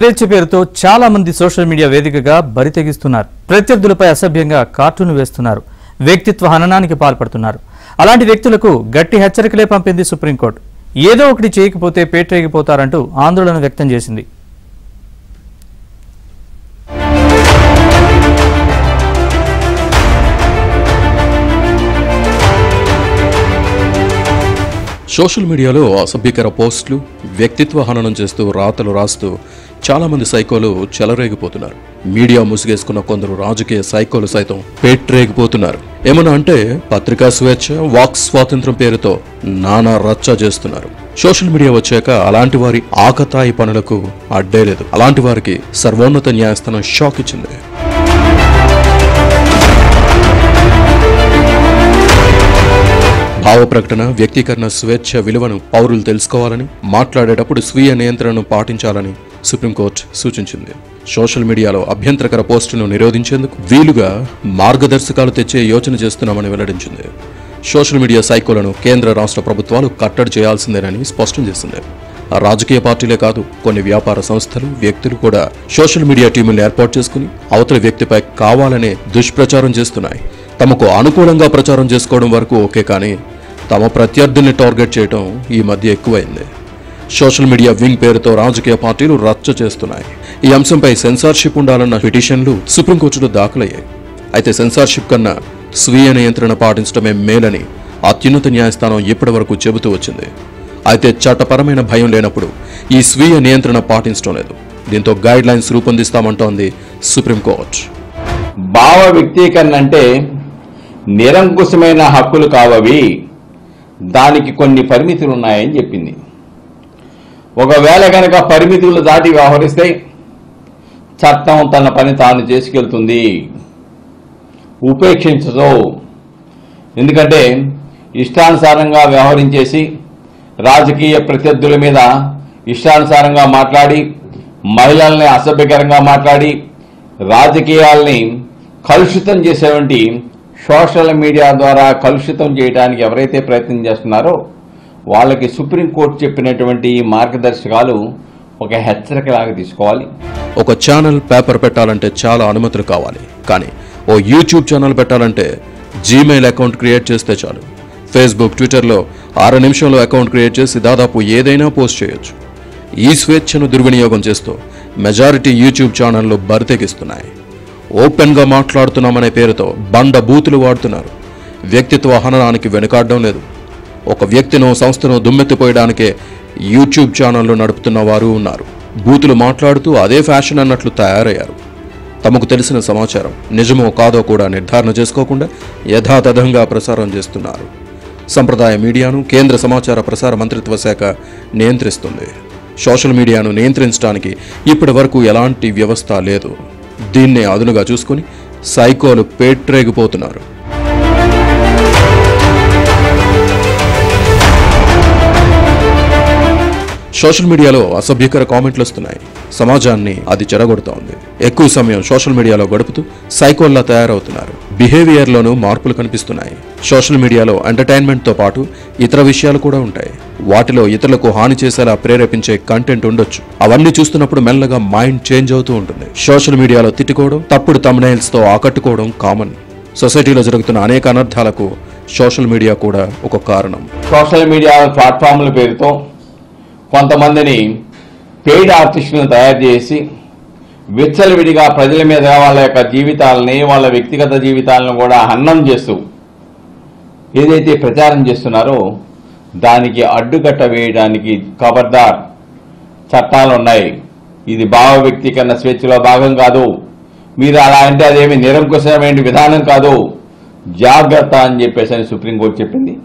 స్వేచ్ఛ పేరుతో చాలా మంది సోషల్ మీడియా వేదికగా బరితెగిస్తున్నారు. ప్రత్యర్థులపై అసభ్యంగా కార్టూన్ వేస్తున్నారు. వ్యక్తిత్వ హననానికి పాల్పడుతున్నారు. అలాంటి వ్యక్తులకు గట్టి హెచ్చరికలే పంపింది సుప్రీంకోర్టు. ఏదో ఒకటి చేయకపోతే పేటరేగిపోతారంటూ ఆందోళన వ్యక్తం చేసింది. సోషల్ మీడియాలో అసభ్యకర పోస్టులు, వ్యక్తిత్వ హననం చేస్తూ రాతలు రాస్తూ చాలామంది సైకోలు చెలరేగిపోతున్నారు. మీడియా ముసుగేసుకున్న కొందరు రాజకీయ సైకోలు సైతం పేట్రేగిపోతున్నారు. ఏమన్నా అంటే పత్రికా స్వేచ్ఛ, వాక్ స్వాతంత్రం పేరుతో నానా రచ్చ చేస్తున్నారు. సోషల్ మీడియా వచ్చాక అలాంటి వారి ఆకతాయి పనులకు అడ్డే లేదు. అలాంటి వారికి సర్వోన్నత న్యాయస్థానం షాక్ ఇచ్చింది. భావ ప్రకటన, వ్యక్తీకరణ స్వేచ్ఛ విలువను పౌరులు తెలుసుకోవాలని, మాట్లాడేటప్పుడు స్వీయ నియంత్రణను పాటించాలని సుప్రీంకోర్టు సూచించింది. సోషల్ మీడియాలో అభ్యంతరకర పోస్టులను నిరోధించేందుకు వీలుగా మార్గదర్శకాలు తెచ్చే యోచన చేస్తున్నామని వెల్లడించింది. సోషల్ మీడియా సైకోలను కేంద్ర రాష్ట్ర ప్రభుత్వాలు కట్టడి చేయాల్సిందేనని స్పష్టం చేసింది. రాజకీయ పార్టీలే కాదు, కొన్ని వ్యాపార సంస్థలు, వ్యక్తులు కూడా సోషల్ మీడియా టీములను ఏర్పాటు చేసుకుని అవతలి వ్యక్తిపై కావాలనే దుష్ప్రచారం చేస్తున్నాయి. తమకు అనుకూలంగా ప్రచారం చేసుకోవడం వరకు ఓకే, కానీ తమ ప్రత్యర్థుల్ని టార్గెట్ చేయడం ఈ మధ్య ఎక్కువైంది. సోషల్ మీడియా వింగ్ పేరుతో రాజకీయ పార్టీలు రచ్చ చేస్తున్నాయి. ఈ అంశంపై సెన్సార్షిప్ ఉండాలన్న పిటిషన్లు సుప్రీంకోర్టులో దాఖలయ్యాయి. అయితే సెన్సార్షిప్ కన్నా స్వీయ నియంత్రణ పాటించడమే మేలని అత్యున్నత న్యాయస్థానం ఇప్పటి వరకు చెబుతూ వచ్చింది. అయితే చట్టపరమైన భయం లేనప్పుడు ఈ స్వీయ నియంత్రణ పాటించడం లేదు. దీంతో గైడ్ లైన్స్ రూపొందిస్తామంటోంది సుప్రీంకోర్టు. భావ వ్యక్తీకరణ అంటే నిరంకుశమైన హక్కులు కావవి, దానికి కొన్ని పరిమితులు ఉన్నాయని చెప్పింది. ఒకవేళ కనుక పరిమితులు దాటి వ్యవహరిస్తే చట్టం తన పని తాను చేసుకెళ్తుంది, ఉపేక్షించదు. ఎందుకంటే ఇష్టానుసారంగా వ్యవహరించేసి రాజకీయ ప్రత్యర్థుల మీద ఇష్టానుసారంగా మాట్లాడి, మహిళల్ని అసభ్యకరంగా మాట్లాడి, రాజకీయాల్ని కలుషితం చేసేటువంటి సోషల్ మీడియా ద్వారా కలుషితం చేయడానికి ఎవరైతే ప్రయత్నం చేస్తున్నారో వాళ్ళకి సుప్రీంకోర్టు చెప్పినటువంటి మార్గదర్శకాలు ఒక హెచ్చరికలాగా తీసుకోవాలి. ఒక ఛానల్, పేపర్ పెట్టాలంటే చాలా అనుమతులు కావాలి. కానీ ఓ యూట్యూబ్ ఛానల్ పెట్టాలంటే జీమెయిల్ అకౌంట్ క్రియేట్ చేస్తే చాలు. ఫేస్బుక్, ట్విట్టర్లో 6 నిమిషంలో అకౌంట్ క్రియేట్ చేసి దాదాపు ఏదైనా పోస్ట్ చేయొచ్చు. ఈ స్వేచ్ఛను దుర్వినియోగం చేస్తూ మెజారిటీ యూట్యూబ్ ఛానళ్లు బరితెగిస్తున్నాయి. ఓపెన్గా మాట్లాడుతున్నామనే పేరుతో బండ బూతులు వాడుతున్నారు. వ్యక్తిత్వ హననానికి వెనుకాడడం లేదు. ఒక వ్యక్తినో సంస్థను దుమ్మెత్తిపోయడానికే యూట్యూబ్ ఛానళ్లు నడుపుతున్న వారు ఉన్నారు. బూతులు మాట్లాడుతూ అదే ఫ్యాషన్ అన్నట్లు తయారయ్యారు. తమకు తెలిసిన సమాచారం నిజమో కాదో కూడా నిర్ధారణ చేసుకోకుండా యథాతథంగా ప్రసారం చేస్తున్నారు. సంప్రదాయ మీడియాను కేంద్ర సమాచార ప్రసార మంత్రిత్వ శాఖ నియంత్రిస్తుంది. సోషల్ మీడియాను నియంత్రించడానికి ఇప్పటి వరకు ఎలాంటి వ్యవస్థ లేదు. దీన్నే అదునుగా చూసుకుని సైకోలు పేట్రేగిపోతున్నారు. సోషల్ మీడియాలో అసభ్యకర కామెంట్లు వస్తున్నాయి. సమాజాన్ని అది చెడగొడుతోంది. ఎక్కువ సమయం సోషల్ మీడియాలో గడుపుతూ సైకోల్లా తయారవుతున్నారు. బిహేవియర్లోనూ మార్పులు కనిపిస్తున్నాయి. సోషల్ మీడియాలో ఎంటర్టైన్మెంట్తో పాటు ఇతర విషయాలు కూడా ఉంటాయి. వాటిలో ఇతరులకు హాని చేసేలా ప్రేరేపించే కంటెంట్ ఉండొచ్చు. అవన్నీ చూస్తున్నప్పుడు మెల్లగా మైండ్ చేంజ్ అవుతూ ఉంటుంది. సోషల్ మీడియాలో తిట్టుకోవడం, తప్పుడు థంబ్నెయిల్స్తో ఆకట్టుకోవడం కామన్. సొసైటీలో జరుగుతున్న అనేక అనర్థాలకు సోషల్ మీడియా కూడా ఒక కారణం. సోషల్ మీడియా ప్లాట్ఫామ్ల పేరుతో కొంతమందిని పెయిడ్ ఆర్టిస్టులను తయారు చేసి విచ్చలవిడిగా ప్రజల మీద వాళ్ళ యొక్క జీవితాలని, వాళ్ళ వ్యక్తిగత జీవితాలను కూడా హననం చేస్తూ ఏదైతే ప్రచారం చేస్తున్నారో దానికి అడ్డుకట్ట వేయడానికి ఖబర్దార్ చట్టాలు ఉన్నాయి. ఇది భావ వ్యక్తీకరణ స్వేచ్ఛలో భాగం కాదు. మీరు అలా అంటే అదేమి నిరంకుశమైన విధానం కాదు, జాగ్రత్త అని చెప్పేసి సుప్రీంకోర్టు చెప్పింది.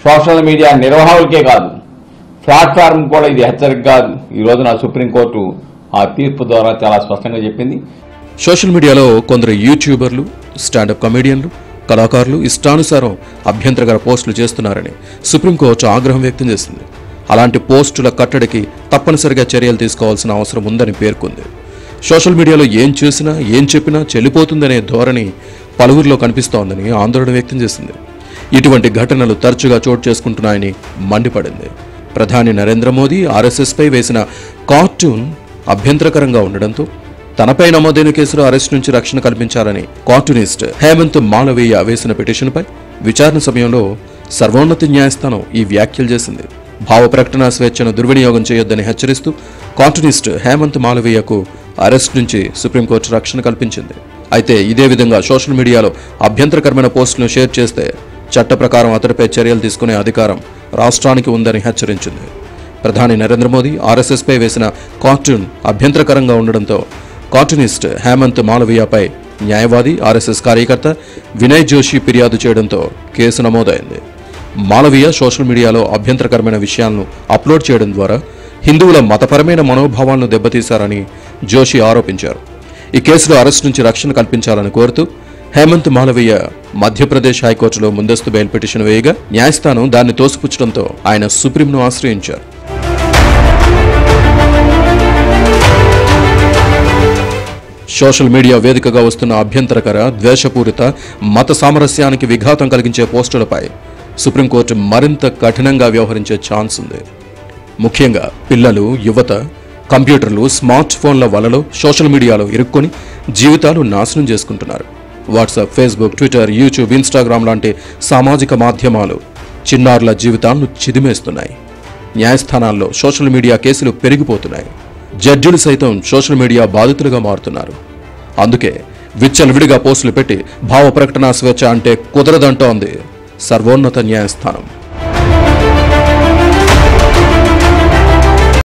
సోషల్ మీడియా నిర్వాహకులకే కాదు, ప్లాట్ఫామ్ కూడా ఇది హెచ్చరికగా ఈ రోజున సుప్రీంకోర్టు ఆ తీర్పు ద్వారా చాలా స్పష్టంగా చెప్పింది. సోషల్ మీడియాలో కొందరు యూట్యూబర్లు, స్టాండప్ కమెడియన్లు, కళాకారులు ఇష్టానుసారం అభ్యంతరకర పోస్టులు చేస్తున్నారని సుప్రీంకోర్టు ఆగ్రహం వ్యక్తం చేసింది. అలాంటి పోస్టుల కట్టడికి తప్పనిసరిగా చర్యలు తీసుకోవాల్సిన అవసరం ఉందని పేర్కొంది. సోషల్ మీడియాలో ఏం చేసినా, ఏం చెప్పినా చెల్లిపోతుందనే ధోరణి పలువురిలో కనిపిస్తోందని ఆందోళన వ్యక్తం చేసింది. ఇటువంటి ఘటనలు తరచుగా చోటు చేసుకుంటున్నాయని మండిపడింది. ప్రధాని నరేంద్ర మోదీ ఆర్ఎస్ఎస్పై వేసిన కార్టూన్ అభ్యంతరకరంగా ఉండడంతో తనపై నమోదైన కేసులో అరెస్ట్ నుంచి రక్షణ కల్పించాలని కార్టూనిస్ట్ హేమంత్ మాలవీయ వేసిన పిటిషన్పై విచారణ సమయంలో సర్వోన్నత న్యాయస్థానం ఈ వ్యాఖ్యలు చేసింది. భావ ప్రకటన స్వేచ్ఛను దుర్వినియోగం చేయొద్దని హెచ్చరిస్తూ కార్టూనిస్ట్ హేమంత్ మాలవీయకు అరెస్ట్ నుంచి సుప్రీంకోర్టు రక్షణ కల్పించింది. అయితే ఇదే విధంగా సోషల్ మీడియాలో అభ్యంతరకరమైన పోస్టులను షేర్ చేస్తే చట్ట ప్రకారం అతడిపై చర్యలు తీసుకునే అధికారం రాష్ట్రానికి ఉందని హెచ్చరించింది. ప్రధాని నరేంద్ర మోదీ ఆర్ఎస్ఎస్పై వేసిన కార్టూన్ అభ్యంతరకరంగా ఉండడంతో కార్టూనిస్ట్ హేమంత్ మాలవీయపై న్యాయవాది ఆర్ఎస్ఎస్ కార్యకర్త వినయ్ జోషి ఫిర్యాదు చేయడంతో కేసు నమోదైంది. మాలవీయ సోషల్ మీడియాలో అభ్యంతరకరమైన విషయాలను అప్లోడ్ చేయడం ద్వారా హిందువుల మతపరమైన మనోభావాలను దెబ్బతీశారని జోషి ఆరోపించారు. ఈ కేసులో అరెస్ట్ నుంచి రక్షణ కల్పించాలని కోరుతూ హేమంత్ మాలవీయ మధ్యప్రదేశ్ హైకోర్టులో ముందస్తు బెయిల్ పిటిషన్ వేయగా న్యాయస్థానం దాన్ని తోసిపుచ్చడంతో ఆయన సుప్రీంను ఆశ్రయించారు. సోషల్ మీడియా వేదికగా వస్తున్న అభ్యంతరకర, ద్వేషపూరిత, మత సామరస్యానికి విఘాతం కలిగించే పోస్టులపై సుప్రీంకోర్టు మరింత కఠినంగా వ్యవహరించే ఛాన్స్ ఉంది. ముఖ్యంగా పిల్లలు, యువత కంప్యూటర్లు, స్మార్ట్ ఫోన్ల వలలో సోషల్ మీడియాలో ఇరుక్కొని జీవితాలు నాశనం చేసుకుంటున్నారు. WhatsApp, Facebook, Twitter, YouTube, Instagram లాంటి సామాజిక మాధ్యమాలు చిన్నారుల జీవితాలను చిదిమేస్తున్నాయి. న్యాయస్థానాల్లో సోషల్ మీడియా కేసులు పెరిగిపోతున్నాయి. జడ్జిలు సైతం సోషల్ మీడియా బాధితులుగా మారుతున్నారు. అందుకే విచ్చలవిడిగా పోస్టులు పెట్టి భావ ప్రకటన స్వేచ్ఛ అంటే కుదరదంటోంది సర్వోన్నత న్యాయస్థానం.